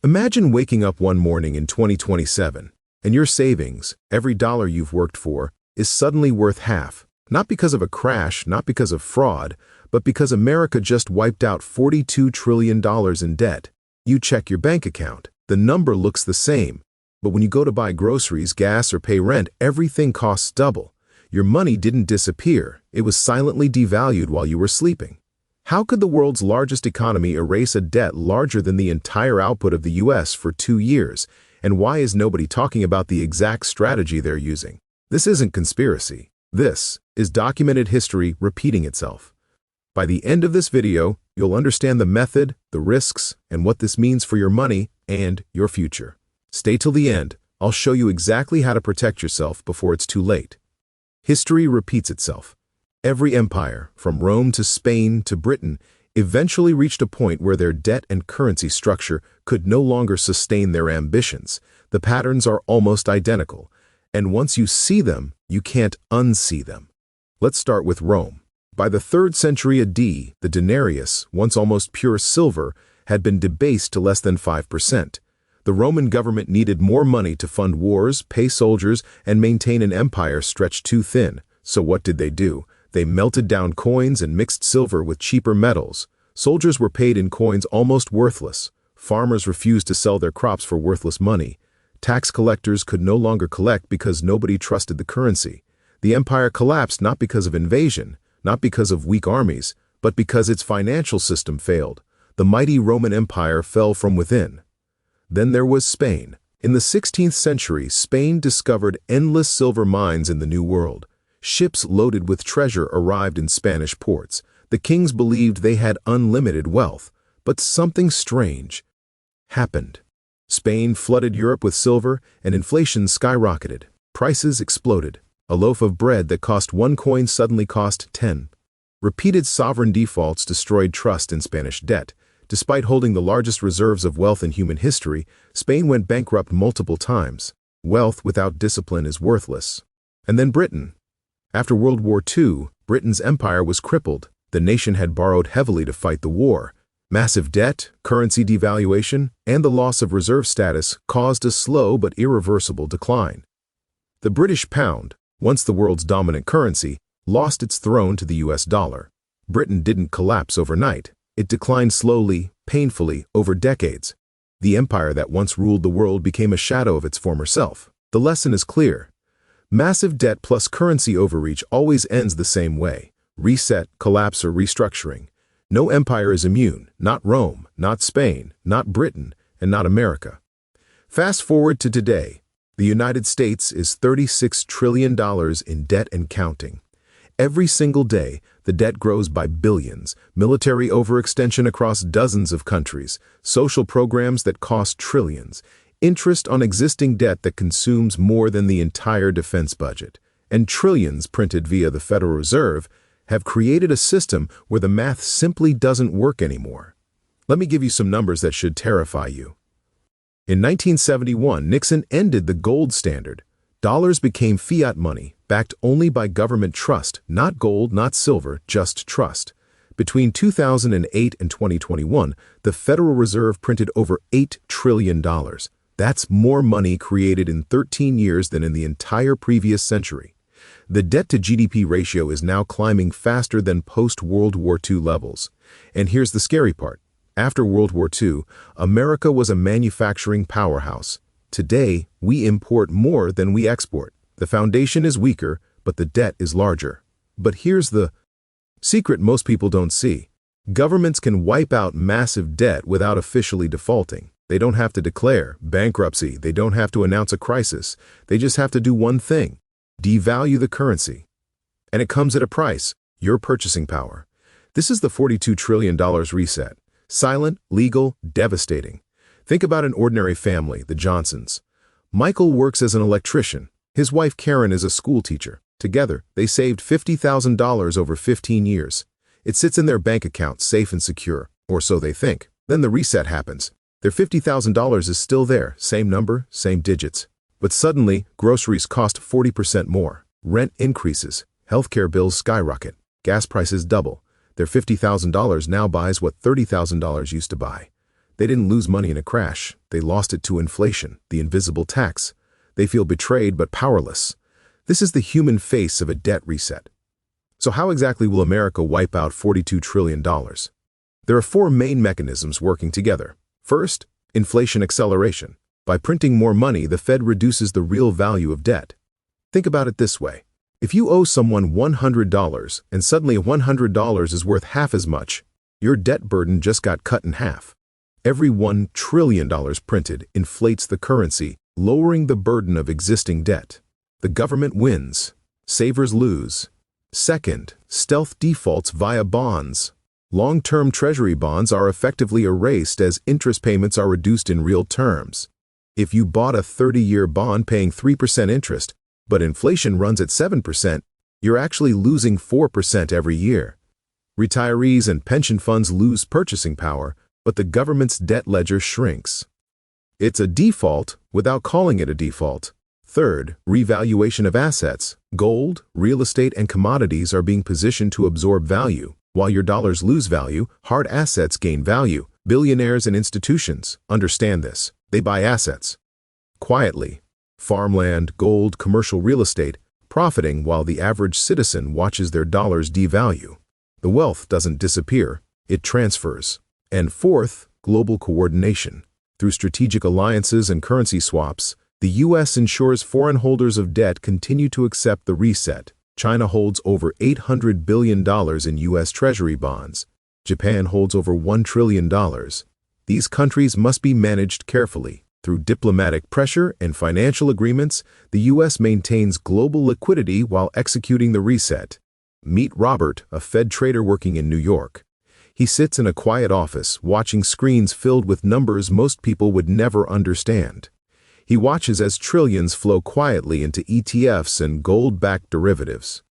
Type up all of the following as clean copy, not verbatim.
Imagine waking up one morning in 2027, and your savings, every dollar you've worked for, is suddenly worth half. Not because of a crash, not because of fraud, but because America just wiped out $42 trillion in debt. You check your bank account, the number looks the same. But when you go to buy groceries, gas, or pay rent, everything costs double. Your money didn't disappear, it was silently devalued while you were sleeping. How could the world's largest economy erase a debt larger than the entire output of the US for 2 years? And why is nobody talking about the exact strategy they're using? This isn't conspiracy. This is documented history repeating itself. By the end of this video, you'll understand the method, the risks, and what this means for your money and your future. Stay till the end. I'll show you exactly how to protect yourself before it's too late. History repeats itself. Every empire, from Rome to Spain to Britain, eventually reached a point where their debt and currency structure could no longer sustain their ambitions. The patterns are almost identical, and once you see them, you can't unsee them. Let's start with Rome. By the 3rd century AD, the denarius, once almost pure silver, had been debased to less than 5%. The Roman government needed more money to fund wars, pay soldiers, and maintain an empire stretched too thin. So what did they do? They melted down coins and mixed silver with cheaper metals. Soldiers were paid in coins almost worthless. Farmers refused to sell their crops for worthless money. Tax collectors could no longer collect because nobody trusted the currency. The empire collapsed not because of invasion, not because of weak armies, but because its financial system failed. The mighty Roman Empire fell from within. Then there was Spain. In the 16th century, Spain discovered endless silver mines in the New World. Ships loaded with treasure arrived in Spanish ports. The kings believed they had unlimited wealth, but something strange happened. Spain flooded Europe with silver, and inflation skyrocketed. Prices exploded. A loaf of bread that cost 1 coin suddenly cost 10. Repeated sovereign defaults destroyed trust in Spanish debt. Despite holding the largest reserves of wealth in human history, Spain went bankrupt multiple times. Wealth without discipline is worthless. And then Britain. After World War II, Britain's empire was crippled. The nation had borrowed heavily to fight the war. Massive debt, currency devaluation, and the loss of reserve status caused a slow but irreversible decline. The British pound, once the world's dominant currency, lost its throne to the US dollar. Britain didn't collapse overnight. It declined slowly, painfully, over decades. The empire that once ruled the world became a shadow of its former self. The lesson is clear. Massive debt plus currency overreach always ends the same way: reset, collapse, or restructuring. No empire is immune, not Rome, not Spain, not Britain, and not America. Fast forward to today. The United States is $36 trillion in debt and counting. Every single day, the debt grows by billions, military overextension across dozens of countries, social programs that cost trillions, interest on existing debt that consumes more than the entire defense budget, and trillions printed via the Federal Reserve have created a system where the math simply doesn't work anymore. Let me give you some numbers that should terrify you. In 1971, Nixon ended the gold standard. Dollars became fiat money, backed only by government trust, not gold, not silver, just trust. Between 2008 and 2021, the Federal Reserve printed over $8 trillion. That's more money created in 13 years than in the entire previous century. The debt-to-GDP ratio is now climbing faster than post-World War II levels. And here's the scary part. After World War II, America was a manufacturing powerhouse. Today, we import more than we export. The foundation is weaker, but the debt is larger. But here's the secret most people don't see. Governments can wipe out massive debt without officially defaulting. They don't have to declare bankruptcy. They don't have to announce a crisis. They just have to do one thing: devalue the currency. And it comes at a price: your purchasing power. This is the $42 trillion reset. Silent, legal, devastating. Think about an ordinary family, the Johnsons. Michael works as an electrician. His wife Karen is a school teacher. Together, they saved $50,000 over 15 years. It sits in their bank account, safe and secure, or so they think. Then the reset happens. Their $50,000 is still there, same number, same digits. But suddenly, groceries cost 40% more. Rent increases. Healthcare bills skyrocket. Gas prices double. Their $50,000 now buys what $30,000 used to buy. They didn't lose money in a crash. They lost it to inflation, the invisible tax. They feel betrayed but powerless. This is the human face of a debt reset. So how exactly will America wipe out $42 trillion? There are four main mechanisms working together. First, inflation acceleration. By printing more money, the Fed reduces the real value of debt. Think about it this way. If you owe someone $100 and suddenly $100 is worth half as much, your debt burden just got cut in half. Every $1 trillion printed inflates the currency, lowering the burden of existing debt. The government wins. Savers lose. Second, stealth defaults via bonds. Long-term treasury bonds are effectively erased as interest payments are reduced in real terms. If you bought a 30-year bond paying 3% interest, but inflation runs at 7%, you're actually losing 4% every year. Retirees and pension funds lose purchasing power, but the government's debt ledger shrinks. It's a default without calling it a default. Third, revaluation of assets. Gold, real estate, and commodities are being positioned to absorb value. While your dollars lose value, hard assets gain value. Billionaires and institutions understand this. They buy assets quietly. Farmland, gold, commercial real estate, profiting while the average citizen watches their dollars devalue. The wealth doesn't disappear, it transfers. And fourth, global coordination. Through strategic alliances and currency swaps, the U.S. ensures foreign holders of debt continue to accept the reset. China holds over $800 billion in U.S. Treasury bonds. Japan holds over $1 trillion. These countries must be managed carefully. Through diplomatic pressure and financial agreements, the U.S. maintains global liquidity while executing the reset. Meet Robert, a Fed trader working in New York. He sits in a quiet office, watching screens filled with numbers most people would never understand. He watches as trillions flow quietly into ETFs and gold-backed derivatives.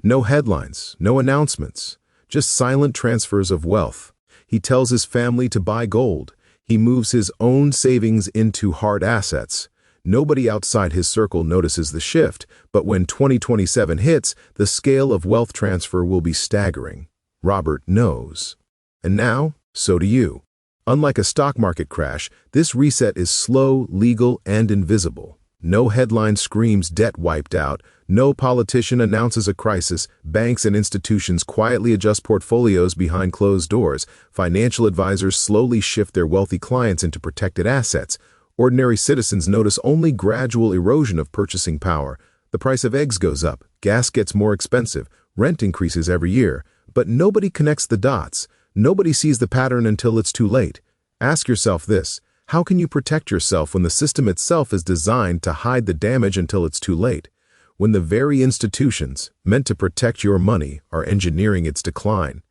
No headlines, no announcements, just silent transfers of wealth. He tells his family to buy gold. He moves his own savings into hard assets. Nobody outside his circle notices the shift, but when 2027 hits, the scale of wealth transfer will be staggering. Robert knows. And now, so do you. Unlike a stock market crash, this reset is slow, legal, and invisible. No headline screams debt wiped out. No politician announces a crisis. Banks and institutions quietly adjust portfolios behind closed doors. Financial advisors slowly shift their wealthy clients into protected assets. Ordinary citizens notice only gradual erosion of purchasing power. The price of eggs goes up. Gas gets more expensive. Rent increases every year. But nobody connects the dots. Nobody sees the pattern until it's too late. Ask yourself this: how can you protect yourself when the system itself is designed to hide the damage until it's too late? When the very institutions meant to protect your money are engineering its decline.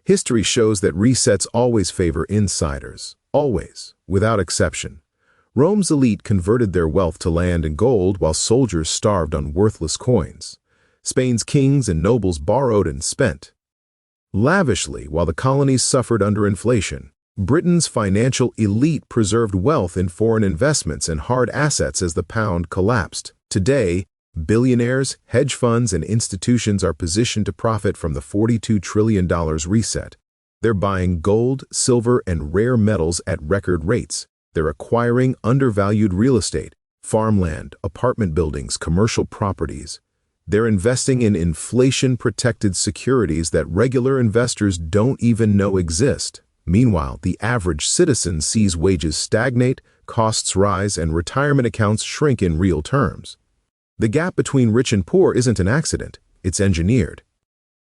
History shows that resets always favor insiders. Always, without exception. Rome's elite converted their wealth to land and gold while soldiers starved on worthless coins. Spain's kings and nobles borrowed and spent lavishly while the colonies suffered under inflation. Britain's financial elite preserved wealth in foreign investments and hard assets as the pound collapsed. Today, billionaires, hedge funds, and institutions are positioned to profit from the $42 trillion reset. They're buying gold, silver, and rare metals at record rates. They're acquiring undervalued real estate, farmland, apartment buildings, commercial properties. They're investing in inflation-protected securities that regular investors don't even know exist. Meanwhile, the average citizen sees wages stagnate, costs rise, and retirement accounts shrink in real terms. The gap between rich and poor isn't an accident, it's engineered.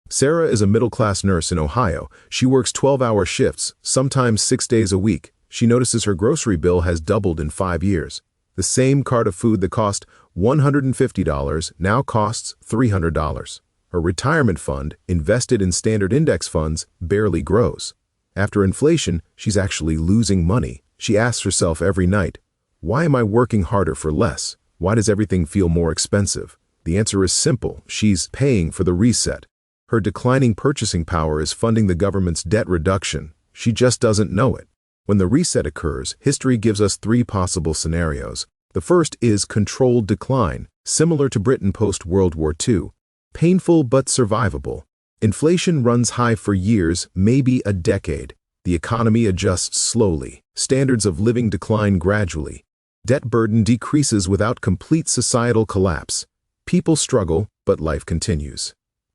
Sarah is a middle-class nurse in Ohio. She works 12-hour shifts, sometimes 6 days a week. She notices her grocery bill has doubled in 5 years. The same cart of food that cost $150 now costs $300. Her retirement fund, invested in standard index funds, barely grows. After inflation, she's actually losing money. She asks herself every night, why am I working harder for less? Why does everything feel more expensive? The answer is simple: she's paying for the reset. Her declining purchasing power is funding the government's debt reduction. She just doesn't know it. When the reset occurs, history gives us 3 possible scenarios. The first is controlled decline, similar to Britain post-World War II. Painful but survivable. Inflation runs high for years, maybe a decade. The economy adjusts slowly. Standards of living decline gradually. Debt burden decreases without complete societal collapse. People struggle, but life continues.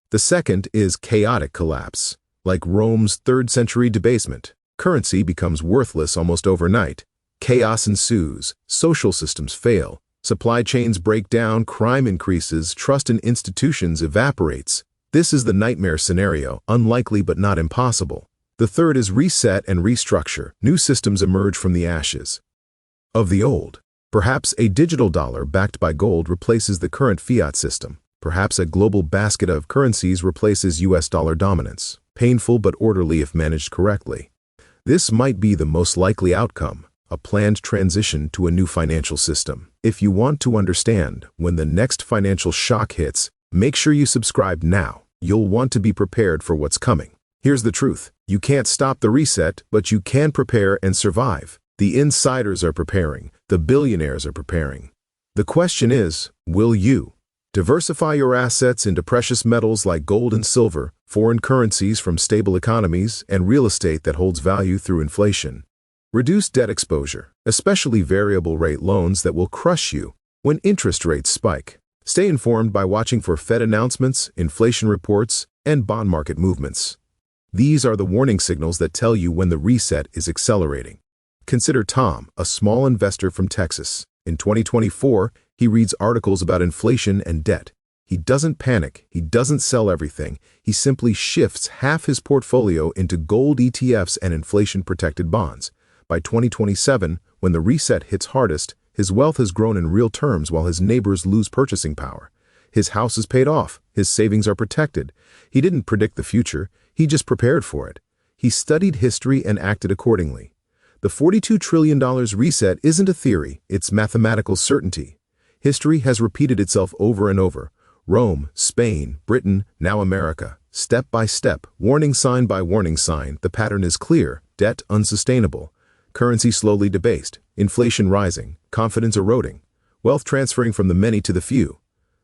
The second is chaotic collapse. Like Rome's 3rd century debasement, currency becomes worthless almost overnight. Chaos ensues, social systems fail, supply chains break down, crime increases, trust in institutions evaporates. This is the nightmare scenario, unlikely but not impossible. The third is reset and restructure. New systems emerge from the ashes of the old. Perhaps a digital dollar backed by gold replaces the current fiat system. Perhaps a global basket of currencies replaces US dollar dominance. Painful but orderly if managed correctly. This might be the most likely outcome, a planned transition to a new financial system. If you want to understand when the next financial shock hits, make sure you subscribe now. You'll want to be prepared for what's coming. Here's the truth. You can't stop the reset, but you can prepare and survive. The insiders are preparing. The billionaires are preparing. The question is, will you? Diversify your assets into precious metals like gold and silver, foreign currencies from stable economies, and real estate that holds value through inflation. Reduce debt exposure, especially variable rate loans that will crush you when interest rates spike. Stay informed by watching for Fed announcements, inflation reports, and bond market movements. These are the warning signals that tell you when the reset is accelerating. Consider Tom, a small investor from Texas. In 2024, he reads articles about inflation and debt. He doesn't panic. He doesn't sell everything. He simply shifts half his portfolio into gold ETFs and inflation-protected bonds. By 2027, when the reset hits hardest, his wealth has grown in real terms while his neighbors lose purchasing power. His house is paid off. His savings are protected. He didn't predict the future. He just prepared for it. He studied history and acted accordingly. The $42 trillion reset isn't a theory, it's mathematical certainty. History has repeated itself over and over. Rome, Spain, Britain, now America. Step by step, warning sign by warning sign, the pattern is clear. Debt unsustainable. Currency slowly debased. Inflation rising. Confidence eroding. Wealth transferring from the many to the few.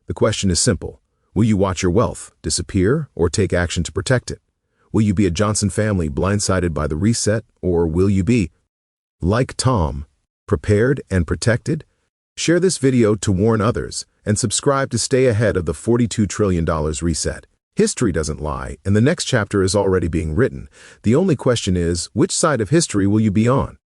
The question is simple. Will you watch your wealth disappear or take action to protect it? Will you be a Johnson family blindsided by the reset, or will you be, like Tom, prepared and protected? Share this video to warn others and subscribe to stay ahead of the $42 trillion reset. History doesn't lie, and the next chapter is already being written. The only question is, which side of history will you be on?